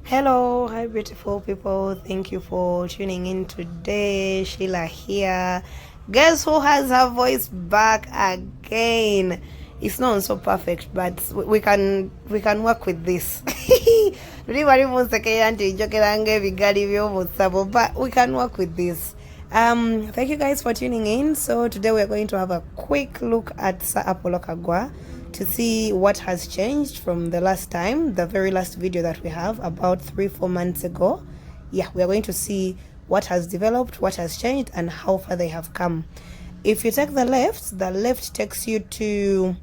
Hello, hi beautiful people. Thank you for tuning in today. Sheila here. Guess who has her voice back again? It's not so perfect, but we can work with this. But we can work with this. Thank you guys for tuning in. So today we are going to have a quick look at Sir Apollo Kagwa to see what has changed from the last time, the very last video that we have about 3-4 months ago. Yeah, we are going to see what has developed, what has changed, and how far they have come. If you take the left takes you to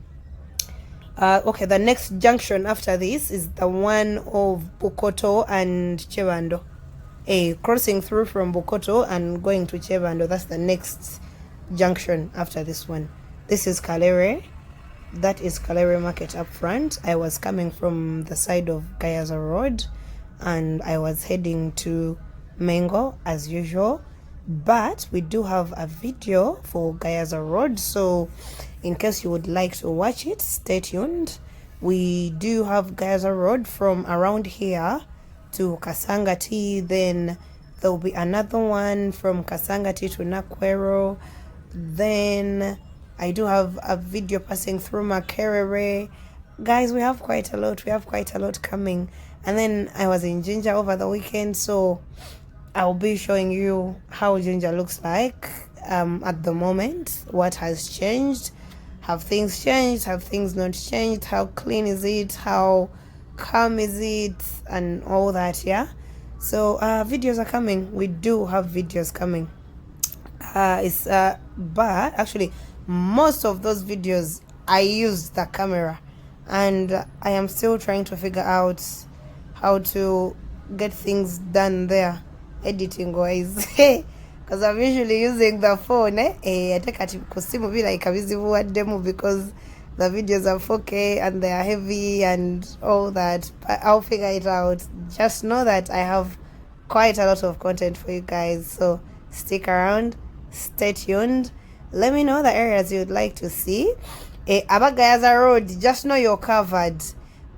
okay, the next junction after this is the one of Bukoto and Chebando. Crossing through from Bukoto and going to Chebando, that's the next junction after this one. This is Kalere. That is Kalere Market up front. I was coming from the side of Gayaza Road and I was heading to Mengo as usual. But we do have a video for Gayaza Road, so in case you would like to watch it, stay tuned. We do have Gayaza Road from around here to Kasangati, then there will be another one from Kasangati to Nakwero, then I do have a video passing through Makerere. Guys, we have quite a lot coming. And then I was in Ginger over the weekend, so I'll be showing you how Ginger looks like at the moment, what has changed, have things changed, have things not changed, how clean is it, how calm is it, and all that. Yeah, so videos are coming. We do have videos coming. But actually most of those videos I used the camera, and I am still trying to figure out how to get things done there editing wise because I'm usually using the phone. I take a kusimu be like a demo because the videos are 4K and they are heavy and all that, but I'll figure it out. Just know that I have quite a lot of content for you guys, so stick around, stay tuned. Let me know the areas you'd like to see. Abagayaza Road, just know you're covered.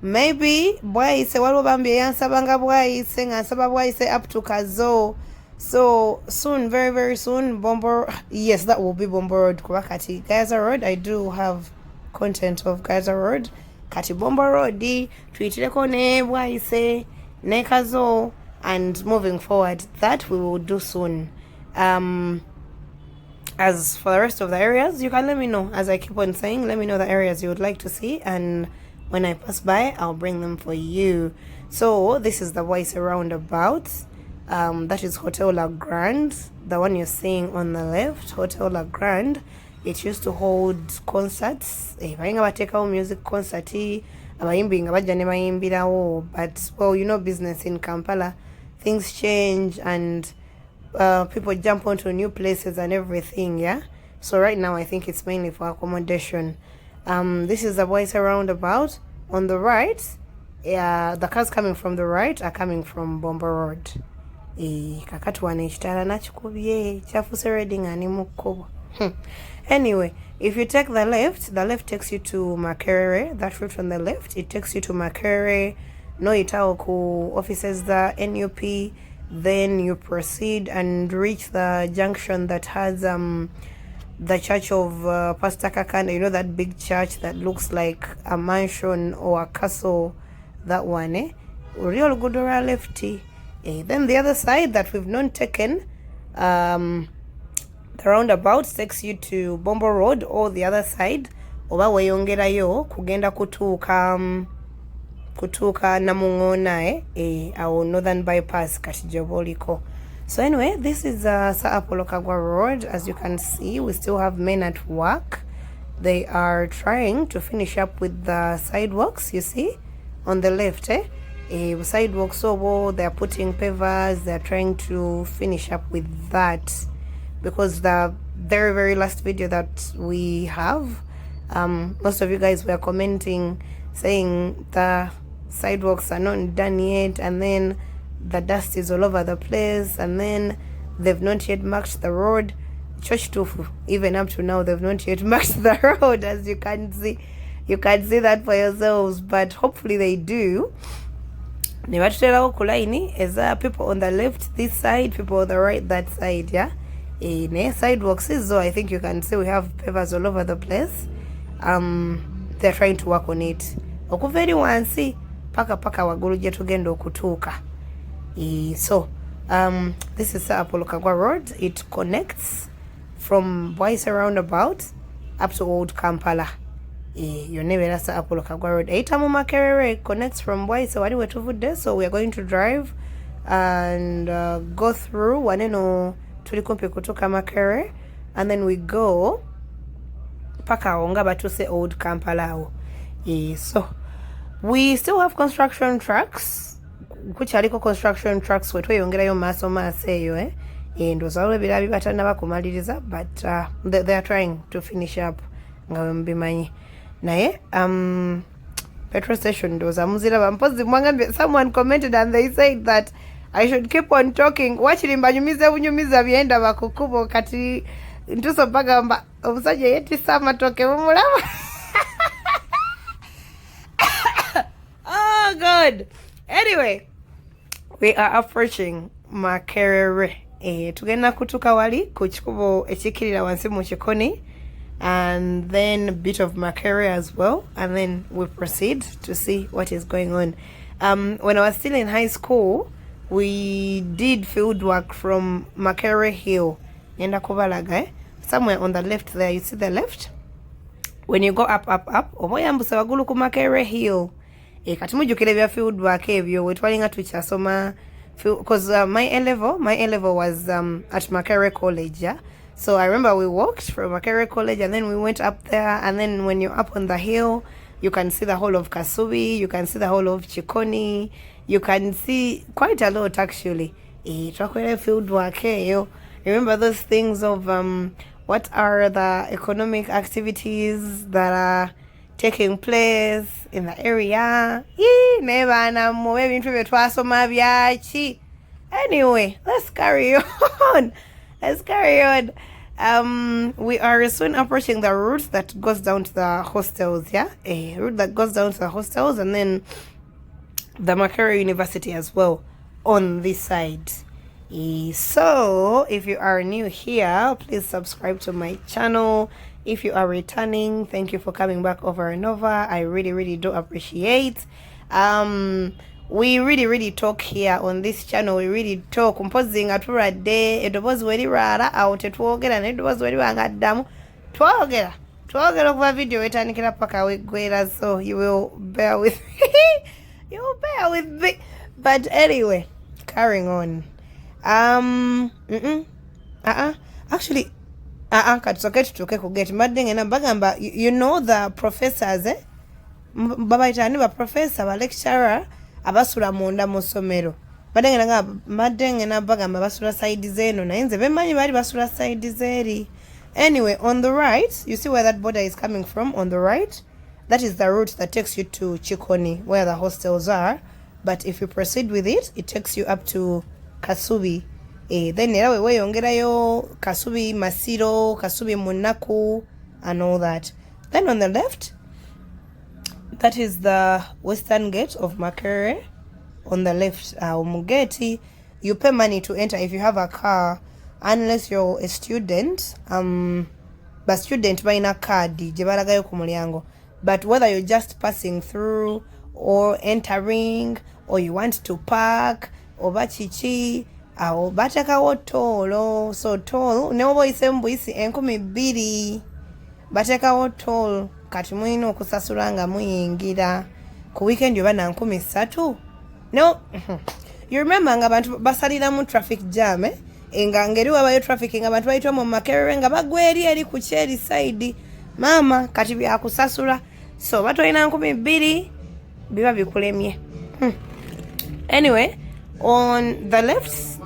Maybe boy say walobambi yansabanga boy saying ansaba boy say up to Kazo. So soon, very very soon, Bombo. Yes, that will be Bombo Road Kubakati. Gayaza Road, I do have content of Gayaza Road. Kati Bombo Road di tweetileko ne boy say ne Kazo, and moving forward that we will do soon. As for the rest of the areas, you can let me know. As I keep on saying, let me know the areas you would like to see, and when I pass by, I'll bring them for you. So this is the Voice Roundabout. That is Hotel La Grande, the one you're seeing on the left. Hotel La Grande. It used to hold concerts. Music concert. But well, you know, business in Kampala, things change and people jump onto new places and everything. Yeah, so right now I think it's mainly for accommodation. This is the Voice Roundabout. On the right, the cars coming from the right are coming from Bombo Road. Anyway, if you take the left takes you to Makerere. That route on the left, it takes you to Makerere, no Itaoku offices, the NUP. Then you proceed and reach the junction that has the church of Pastor Kakanda. You know that big church that looks like a mansion or a castle, that one, real good or lefty. Then the other side that we've not taken, the roundabout takes you to Bombo Road, or the other side oba weyongerayo kugenda kutuka namungona our northern bypass katijoboliko. So anyway, this is Sir Apollo Kagwa Road. As you can see, we still have men at work. They are trying to finish up with the sidewalks. You see on the left, sidewalks over, they're putting pavers. They're trying to finish up with that because the very very last video that we have, most of you guys were commenting saying the sidewalks are not done yet, and then the dust is all over the place, and then they've not yet marked the road. Church Tufu, even up to now, they've not yet marked the road. As you can see that for yourselves, but hopefully they do. ne batuterawo ku line eza people on the left this side, people on the right that side. Yeah, ne sidewalks so I think you can see we have pavers all over the place. They're trying to work on it okuva eri wansi paka waggulu gye tugenda okutuuka. So this is Sir Apollo Kagwa Road. It connects from Bwaise roundabout up to Old Kampala. Your name is Sir Apollo Kagwa Road. Eitamu Makerere connects from Bwaise wali wetuvudde. So we are going to drive and go through waneno tuli kumpi kutuuka Makerere, and then we go paka onga batuse Old Kampala. So we still have construction trucks, kuchaliko construction trucks wetweyongerayo maaso eyo ndoza olwo ebirala bibatannaba kumaliriza, but they are trying to finish up nga mbimanyi naye petrol station ndoza muziraba mpozi mwangambye. Someone commented and they said that I should keep on talking wakiri mbanyumize bunyumiza byenda bakukubo kati ntuso bagamba omusajja yetisa amatoke mumulaba. Oh God. Anyway, we are approaching Makerere. Tugenda kutuka wali ku kikubo ekikirira wansi mu kikoni, and then a bit of Makerere as well, and then we proceed to see what is going on. When I was still in high school, we did field work from Makerere Hill. Yenda kubalaga somewhere on the left there, you see the left? When you go up, oboyambusa wagulu ku Makerere Hill. Kati mujukire bya field work ebyo wetwalinga tukyasoma, because my A level was at Makerere College. Yeah, so I remember we walked from Makerere College and then we went up there, and then when you're up on the hill you can see the whole of Kasubi, you can see the whole of Chikoni, you can see quite a lot actually. Twakwere field work eyo. Remember those things of what are the economic activities that are taking place in the area. Anyway, let's carry on. We are soon approaching the route that goes down to the hostels. Yeah, a route that goes down to the hostels, and then the Makerere University as well on this side. So if you are new here, please subscribe to my channel. If you are returning, thank you for coming back over and over. I really do appreciate. We really talk here on this channel. We really talk. Composing at a day, it was very rara out at walk, and it was very wangadam. Twogera over video it and paka we, so you will bear with me. You will bear with me. But anyway, carrying on. Actually, katusoke tutuke kugeti maddenge na bagamba, you know the professors babayitani ba professor ba lecturer abasula munda mu ssomero maddenge na bagamba basula side zeno naye nze bemanyi bali basula side zeri. Anyway, on the right, you see where that border is coming from. On the right, that is the route that takes you to Chikoni, where the hostels are. But if you proceed with it, it takes you up to Kasubi. Then weyongerayo Kasubi Masiro, Kasubi Munaku, and all that. Then on the left, that is the western gate of Makerere. On the left, Mugeti, you pay money to enter if you have a car, unless you're a student. But student buying a card, jebalagayo ku mulyango. But whether you're just passing through or entering, or you want to park, or bachichi, awo batekawo toll. So toll neoboyise mbuyisi 12 batekawo toll kati mulina okusasula nga muyingira. Ku weekend yoba na 13. No, you remember nga abantu basalira mu traffic jam nga ngeri wabayo traffic nga abantu bayitwa mu Makerere nga bagwa eri ku Cherry side mama kati bya kusasula. So batolina 12 biba bikulemye. Anyway, on the left,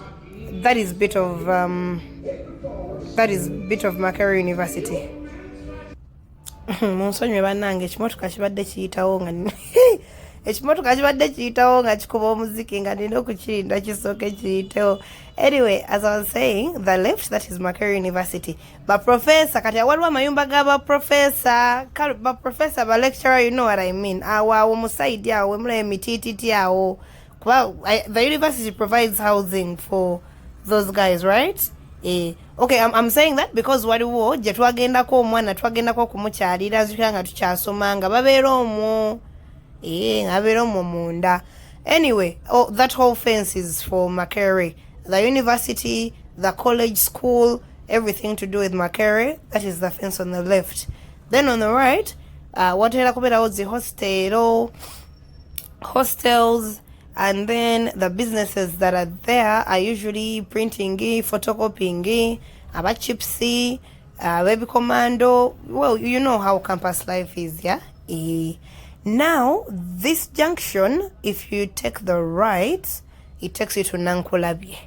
that is bit of Makerere University. Monsonye banange ekimotoka kibadde kiyitawo nga ekimotoka kibadde kiyitawo nga kikuba omuziki nga nina okukirinda kisooke kiyitewo. Anyway, as I was saying, the left, that is Makerere University. But professor, kati waliwo amayumba g'aba professor, ba professor, ba lecturer, you know what I mean. Awo mu side awo emula emitititi awo Well, the university provides housing for those guys, right? Okay, I'm saying that because waliwo gye twagendako omwana twagendako okumukyalira azukira nga tukyasoma nga babeera omwo nga babeera omwo munda. Anyway, that whole fence is for Makerere. The university, the college, school, everything to do with Makerere, that is the fence on the left. Then on the right, watera kubeerawo the hostels, and then the businesses that are there are usually printing, photocopying, aba chipsy, baby commando. Well, you know how campus life is, yeah? Now, this junction, if you take the right, it takes you to Nankolabye.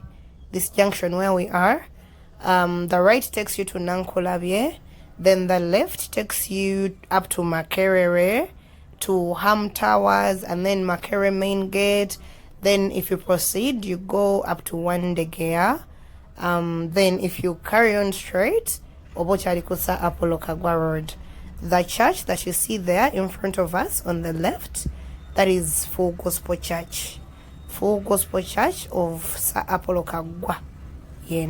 This junction where we are, the right takes you to Nankolabye, then the left takes you up to Makerere, to Ham Towers, and then Makerere Main Gate. Then if you proceed, you go up to Wandegea. Then if you carry on straight, Sir Apollo Kagwa Road. The church that you see there in front of us on the left, that is Full Gospel Church. Full Gospel Church of Sir Apollo Kagwa. Gye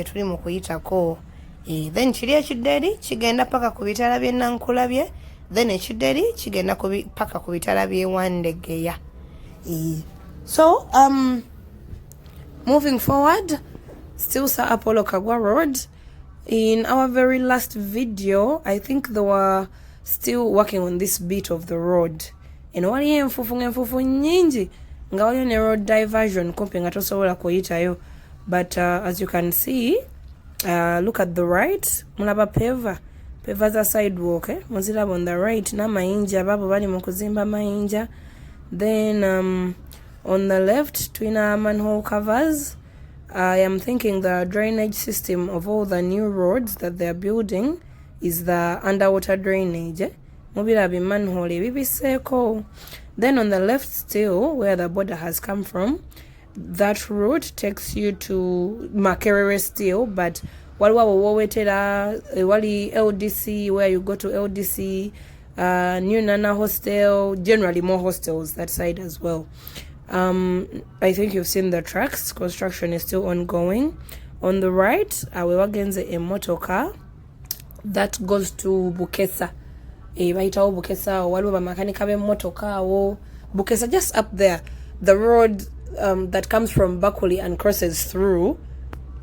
tuli mu kuyitako. Then kiri ekideri kigenda paka ku bitala bye Nankolabye. Then ekideri kigenda paka ku bitala bye Wandegeya. So, moving forward, still Sir Apollo Kagwa Road. In our very last video, I think they were still working on this bit of the road. And wali enfufu nyingi nga wali ne road diversion kumpi nga tosobola kuyitayo. But as you can see, look at the right, mulaba pavers are sidewalk, muzilaba on the right na mayinja babo bali mu kuzimba mayinja. Then on the left, twina manhole covers. I am thinking the drainage system of all the new roads that they are building is the underwater drainage. Mubirabi manhole bibiseko. Then on the left still, where the border has come from, that route takes you to Makerere still, but wali LDC, where you go to LDC, New Nana Hostel, generally more hostels that side as well. I think you've seen the tracks. Construction is still ongoing. On the right, we wagenze a motor car that goes to Bukesa. Baitawo Bukesa, waliwo bamakanika be motor car Bukesa, just up there. The road that comes from Bakuli and crosses through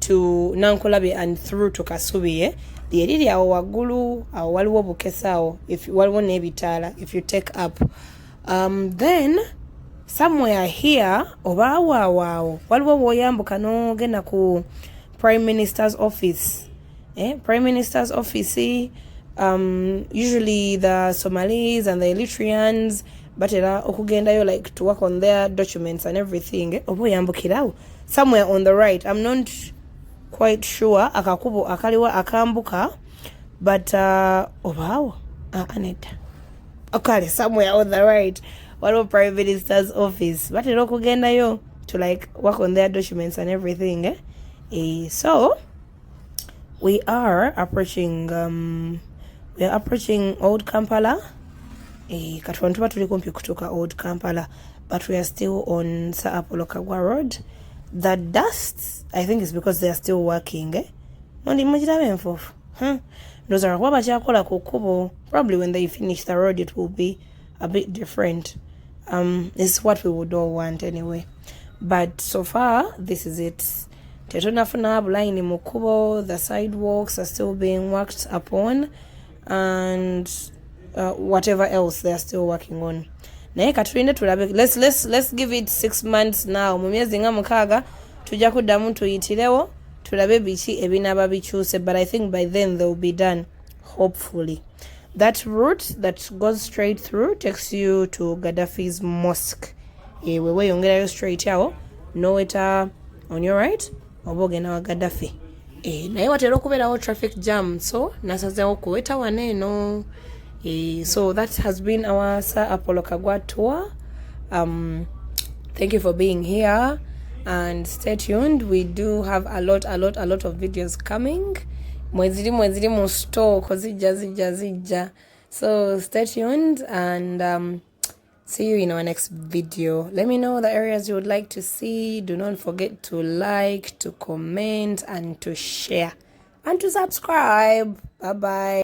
to Nankolabye and through to Kasubi. The area awo wagulu waliwo Bukesa if waliwo nebitala if you take up. Then somewhere here waliwo woyambuka n'ogenda ku Prime Minister's office. Prime Minister's office, usually the Somalis and the Eritreans batera okugendayo like to work on their documents and everything. Oboyambukirawo somewhere on the right. I'm not quite sure akakubo akaliwa akambuka, but obawo Aneta. Okay, somewhere on the right. What Prime Minister's office? Batera okugendayo to like work on their documents and everything. So we are approaching Old Kampala. Katwantuba tuli kumpi kutoka Old Kampala, but we are still on Sir Apollo Kagwa Road. The dust, I think, is because they are still working. Probably when they finish the road, it will be a bit different. It's what we would all want anyway. But so far, this is it. The sidewalks are still being worked upon, and whatever else they are still working on. Let's give it 6 months now. Mumyezi nga mukaga tujja kuddamu tuyitirewo tulabe biki ebinaba bikyuse, but I think by then they will be done, hopefully. That route that goes straight through takes you to Gaddafi's mosque. Wewe yongerayo straight yawo noweta on your right obogena wa Gaddafi. Naye watera okubeerawo traffic jam, so nasazeewo kuweta waneeno. So that has been our Sir Apollo Kagwa tour. Thank you for being here, and stay tuned. We do have a lot of videos coming. Mweziri mu store kozija. So stay tuned, and See you in our next video. Let me know the areas you would like to see. Do not forget to like, to comment, and to share, and to subscribe. Bye bye.